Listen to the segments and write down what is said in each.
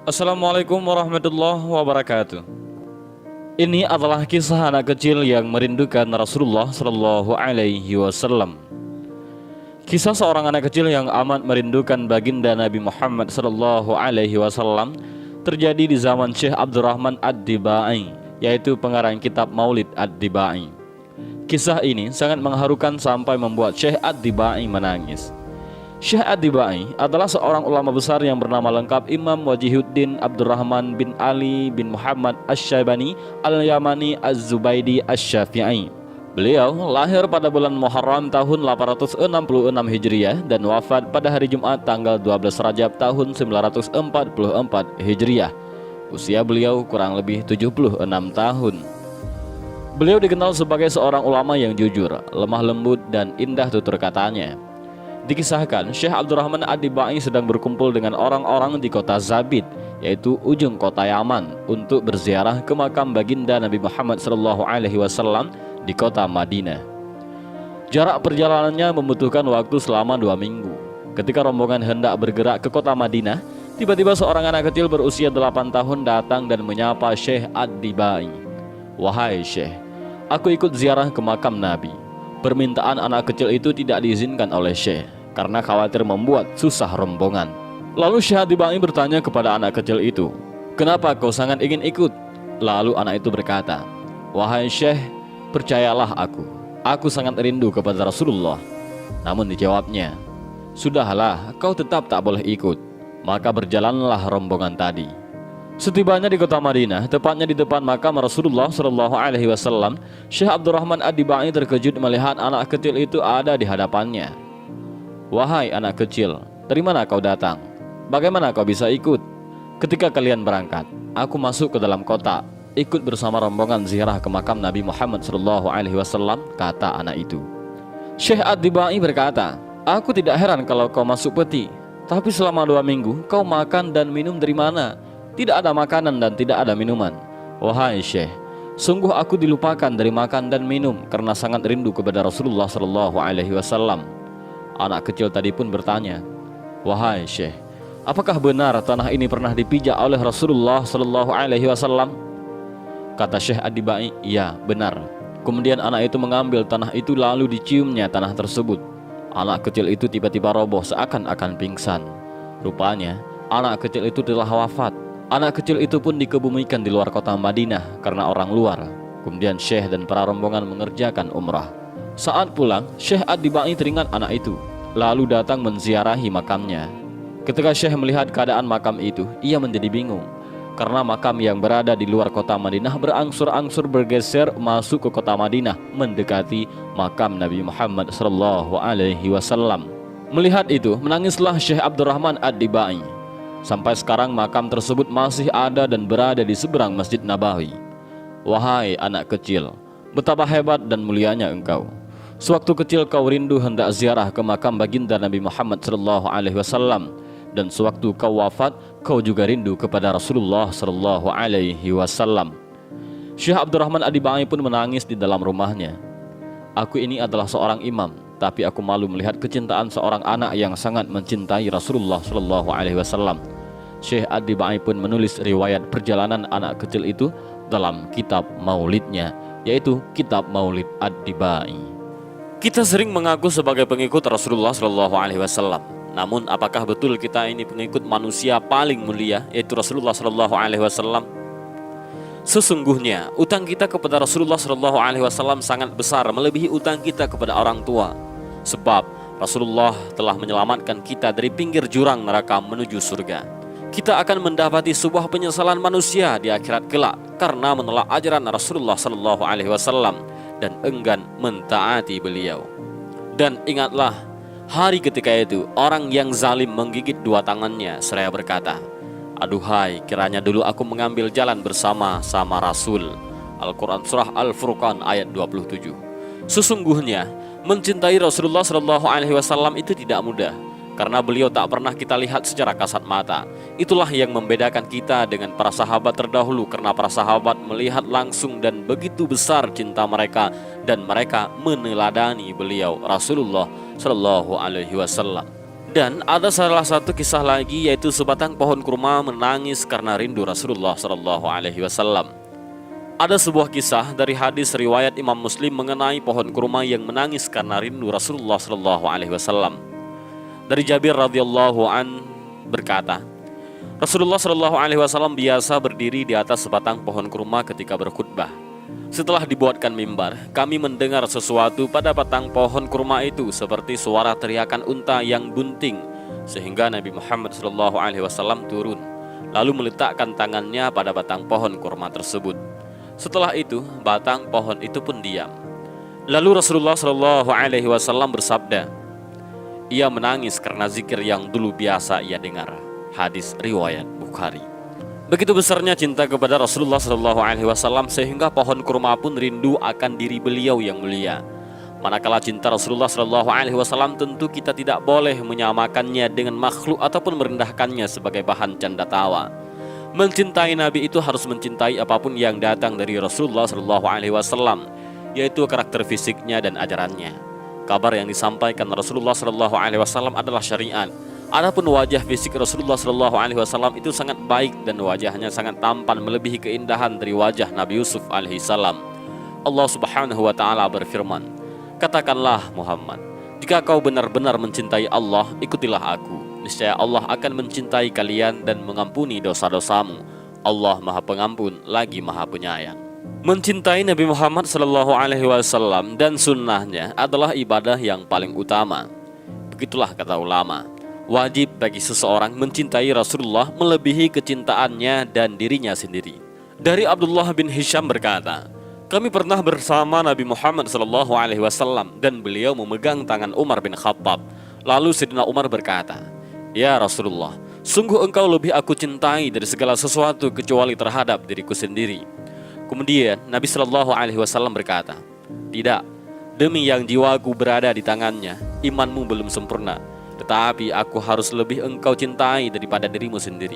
Assalamualaikum warahmatullahi wabarakatuh. Ini adalah kisah anak kecil yang merindukan Rasulullah Shallallahu Alaihi Wasallam. Kisah seorang anak kecil yang amat merindukan baginda Nabi Muhammad Shallallahu Alaihi Wasallam terjadi di zaman Syekh Abdurrahman Ad-Dibai, yaitu pengarang kitab Maulid Ad-Dibai. Kisah ini sangat mengharukan sampai membuat Syekh Ad-Dibai menangis. Syekh Ad-Dibai adalah seorang ulama besar yang bernama lengkap Imam Wajihuddin Abdurrahman bin Ali bin Muhammad Asy-Syaibani Al-Yamani Az-Zubaidi Asy-Syafi'i. Beliau lahir pada bulan Muharram tahun 866 Hijriah dan wafat pada hari Jumat tanggal 12 Rajab tahun 944 Hijriah. Usia beliau kurang lebih 76 tahun. Beliau dikenal sebagai seorang ulama yang jujur, lemah lembut dan indah tutur katanya. Dikisahkan Syekh Abdurrahman Ad-Dibai sedang berkumpul dengan orang-orang di kota Zabid, yaitu ujung kota Yaman, untuk berziarah ke makam baginda Nabi Muhammad SAW di kota Madinah. Jarak perjalanannya membutuhkan waktu selama 2 minggu. Ketika rombongan hendak bergerak ke kota Madinah, tiba-tiba seorang anak kecil berusia 8 tahun datang dan menyapa Syekh Ad-Dibai. "Wahai Syekh, aku ikut ziarah ke makam Nabi." Permintaan anak kecil itu tidak diizinkan oleh Syekh karena khawatir membuat susah rombongan. Lalu Syekh Ad-Dibai bertanya kepada anak kecil itu, "Kenapa kau sangat ingin ikut?" Lalu anak itu berkata, "Wahai Syekh, percayalah aku sangat rindu kepada Rasulullah." Namun dijawabnya, "Sudahlah, kau tetap tak boleh ikut." Maka berjalanlah rombongan tadi. Setibanya di kota Madinah, tepatnya di depan makam Rasulullah SAW, Syekh Abdurrahman Ad-Dibai terkejut melihat anak kecil itu ada di hadapannya. "Wahai anak kecil, dari mana kau datang? Bagaimana kau bisa ikut?" "Ketika kalian berangkat, aku masuk ke dalam kota, ikut bersama rombongan ziarah ke makam Nabi Muhammad SAW," kata anak itu. Syekh Ad-Dibai berkata, "Aku tidak heran kalau kau masuk peti, tapi selama 2 minggu kau makan dan minum dari mana? Tidak ada makanan dan tidak ada minuman." "Wahai Syekh, sungguh aku dilupakan dari makan dan minum karena sangat rindu kepada Rasulullah SAW." Anak kecil tadi pun bertanya, "Wahai Syekh, apakah benar tanah ini pernah dipijak oleh Rasulullah SAW?" Kata Syekh Ad-Dibai, "Iya, benar." Kemudian anak itu mengambil tanah itu lalu diciumnya tanah tersebut. Anak kecil itu tiba-tiba roboh seakan-akan pingsan. Rupanya anak kecil itu telah wafat. Anak kecil itu pun dikebumikan di luar kota Madinah karena orang luar. Kemudian Syekh dan para rombongan mengerjakan umrah. Saat pulang, Syekh Ad-Dibai teringat anak itu, lalu datang menziarahi makamnya. Ketika Syekh melihat keadaan makam itu, ia menjadi bingung karena makam yang berada di luar kota Madinah berangsur-angsur bergeser masuk ke kota Madinah, mendekati makam Nabi Muhammad SAW. Melihat itu, menangislah Syekh Abdurrahman Ad-Dibai. Sampai sekarang makam tersebut masih ada dan berada di seberang Masjid Nabawi. "Wahai anak kecil, betapa hebat dan mulianya engkau. Sewaktu kecil kau rindu hendak ziarah ke makam baginda Nabi Muhammad SAW, dan sewaktu kau wafat, kau juga rindu kepada Rasulullah SAW." Syekh Abdurrahman Ad-Dibai pun menangis di dalam rumahnya. "Aku ini adalah seorang imam, tapi aku malu melihat kecintaan seorang anak yang sangat mencintai Rasulullah SAW." Syekh Ad-Dibai pun menulis riwayat perjalanan anak kecil itu dalam kitab maulidnya, yaitu kitab Maulid Ad-Dibai. Kita sering mengaku sebagai pengikut Rasulullah SAW. Namun apakah betul kita ini pengikut manusia paling mulia, yaitu Rasulullah SAW? Sesungguhnya utang kita kepada Rasulullah SAW sangat besar, melebihi utang kita kepada orang tua. Sebab Rasulullah telah menyelamatkan kita dari pinggir jurang neraka menuju surga. Kita akan mendapati sebuah penyesalan manusia di akhirat kelak karena menolak ajaran Rasulullah SAW dan enggan mentaati beliau. Dan ingatlah, hari ketika itu orang yang zalim menggigit 2 tangannya seraya berkata, "Aduhai, kiranya dulu aku mengambil jalan bersama Rasul." Al-Quran Surah Al-Furqan ayat 27. Sesungguhnya mencintai Rasulullah SAW itu tidak mudah, karena beliau tak pernah kita lihat secara kasat mata. Itulah yang membedakan kita dengan para sahabat terdahulu, karena para sahabat melihat langsung dan begitu besar cinta mereka, dan mereka meneladani beliau Rasulullah SAW. Dan ada salah satu kisah lagi, yaitu sebatang pohon kurma menangis karena rindu Rasulullah Shallallahu Alaihi Wasallam. Ada sebuah kisah dari hadis riwayat Imam Muslim mengenai pohon kurma yang menangis karena rindu Rasulullah Shallallahu Alaihi Wasallam. Dari Jabir radhiyallahu an berkata, Rasulullah Shallallahu Alaihi Wasallam biasa berdiri di atas sebatang pohon kurma ketika berkhutbah. Setelah dibuatkan mimbar, kami mendengar sesuatu pada batang pohon kurma itu seperti suara teriakan unta yang bunting, sehingga Nabi Muhammad SAW turun, lalu meletakkan tangannya pada batang pohon kurma tersebut. Setelah itu, batang pohon itu pun diam. Lalu Rasulullah SAW bersabda, ia menangis karena zikir yang dulu biasa ia dengar. Hadis riwayat Bukhari. Begitu besarnya cinta kepada Rasulullah SAW sehingga pohon kurma pun rindu akan diri beliau yang mulia. Manakala cinta Rasulullah SAW, tentu kita tidak boleh menyamakannya dengan makhluk ataupun merendahkannya sebagai bahan canda tawa. Mencintai Nabi itu harus mencintai apapun yang datang dari Rasulullah SAW, yaitu karakter fisiknya dan ajarannya. Kabar yang disampaikan Rasulullah SAW adalah syariat. Adapun wajah fisik Rasulullah SAW itu sangat baik dan wajahnya sangat tampan melebihi keindahan dari wajah Nabi Yusuf alaihissalam. Allah Subhanahu wa Ta'ala berfirman, katakanlah Muhammad, jika kau benar-benar mencintai Allah, ikutilah aku. Niscaya Allah akan mencintai kalian dan mengampuni dosa-dosamu. Allah Maha Pengampun lagi Maha Penyayang. Mencintai Nabi Muhammad SAW dan sunnahnya adalah ibadah yang paling utama. Begitulah kata ulama. Wajib bagi seseorang mencintai Rasulullah melebihi kecintaannya dan dirinya sendiri. Dari Abdullah bin Hisham berkata, kami pernah bersama Nabi Muhammad SAW dan beliau memegang tangan Umar bin Khattab. Lalu Sayyidina Umar berkata, ya Rasulullah, sungguh engkau lebih aku cintai dari segala sesuatu kecuali terhadap diriku sendiri. Kemudian Nabi SAW berkata, tidak, demi yang jiwaku berada di tangannya, imanmu belum sempurna. Tetapi aku harus lebih engkau cintai daripada dirimu sendiri.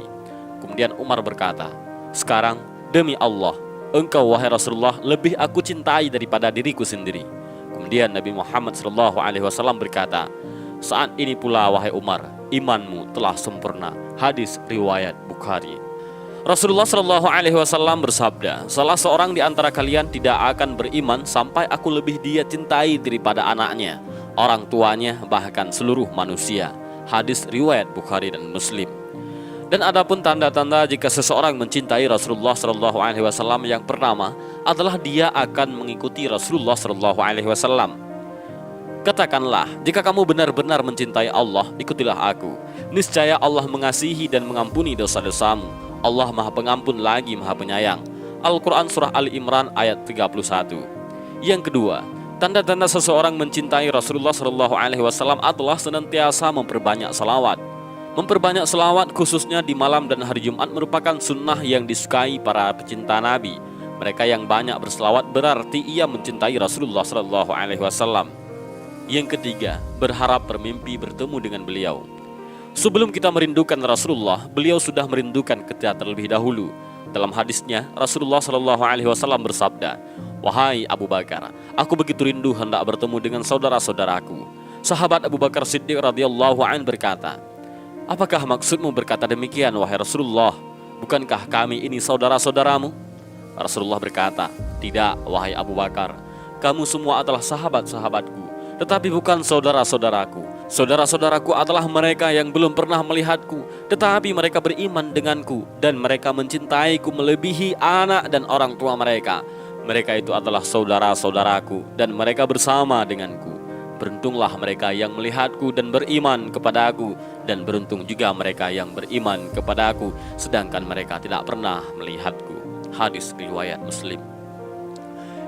Kemudian Umar berkata, sekarang demi Allah, engkau wahai Rasulullah lebih aku cintai daripada diriku sendiri. Kemudian Nabi Muhammad SAW berkata, saat ini pula wahai Umar, imanmu telah sempurna. Hadis riwayat Bukhari. Rasulullah SAW bersabda, salah seorang di antara kalian tidak akan beriman sampai aku lebih dia cintai daripada anaknya, orang tuanya, bahkan seluruh manusia. Hadis riwayat Bukhari dan Muslim. Dan adapun tanda-tanda jika seseorang mencintai Rasulullah SAW, yang pertama adalah dia akan mengikuti Rasulullah SAW. Katakanlah, jika kamu benar-benar mencintai Allah, ikutilah aku. Niscaya Allah mengasihi dan mengampuni dosa-dosamu. Allah Maha Pengampun lagi Maha Penyayang. Al-Quran Surah Ali Imran ayat 31. Yang kedua, tanda-tanda seseorang mencintai Rasulullah SAW adalah senantiasa memperbanyak salawat. Memperbanyak salawat khususnya di malam dan hari Jumat merupakan sunnah yang disukai para pecinta Nabi. Mereka yang banyak berselawat berarti ia mencintai Rasulullah SAW. Yang ketiga, berharap bermimpi bertemu dengan beliau. Sebelum kita merindukan Rasulullah, beliau sudah merindukan kita terlebih dahulu. Dalam hadisnya, Rasulullah SAW bersabda, wahai Abu Bakar, aku begitu rindu hendak bertemu dengan saudara-saudaraku. Sahabat Abu Bakar Siddiq radhiyallahu an berkata, apakah maksudmu berkata demikian wahai Rasulullah? Bukankah kami ini saudara-saudaramu? Rasulullah berkata, tidak wahai Abu Bakar, kamu semua adalah sahabat-sahabatku, tetapi bukan saudara-saudaraku. Saudara-saudaraku adalah mereka yang belum pernah melihatku, tetapi mereka beriman denganku, dan mereka mencintaiku melebihi anak dan orang tua mereka. Mereka itu adalah saudara-saudaraku, dan mereka bersama denganku. Beruntunglah mereka yang melihatku dan beriman kepadaku, dan beruntung juga mereka yang beriman kepadaku, sedangkan mereka tidak pernah melihatku. Hadis riwayat Muslim.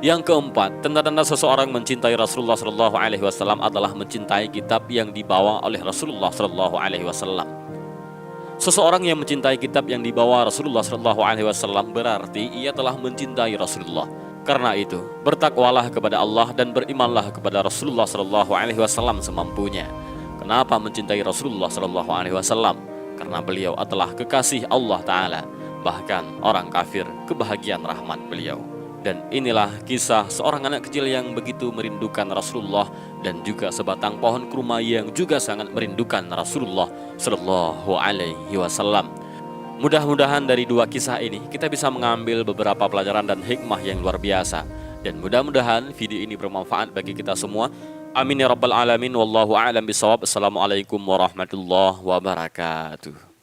Yang keempat, tanda-tanda seseorang mencintai Rasulullah SAW adalah mencintai kitab yang dibawa oleh Rasulullah SAW. Seseorang yang mencintai kitab yang dibawa Rasulullah SAW berarti ia telah mencintai Rasulullah. Karena itu, bertakwalah kepada Allah dan berimanlah kepada Rasulullah SAW semampunya. Kenapa mencintai Rasulullah SAW? Karena beliau adalah kekasih Allah Ta'ala. Bahkan orang kafir kebahagiaan rahmat beliau. Dan inilah kisah seorang anak kecil yang begitu merindukan Rasulullah dan juga sebatang pohon kurma yang juga sangat merindukan Rasulullah Shallallahu Alaihi Wasallam. Mudah-mudahan dari dua kisah ini kita bisa mengambil beberapa pelajaran dan hikmah yang luar biasa. Dan mudah-mudahan video ini bermanfaat bagi kita semua. Amin ya rabbal alamin. Wallahu a'lam bishawab. Assalamualaikum warahmatullahi wabarakatuh.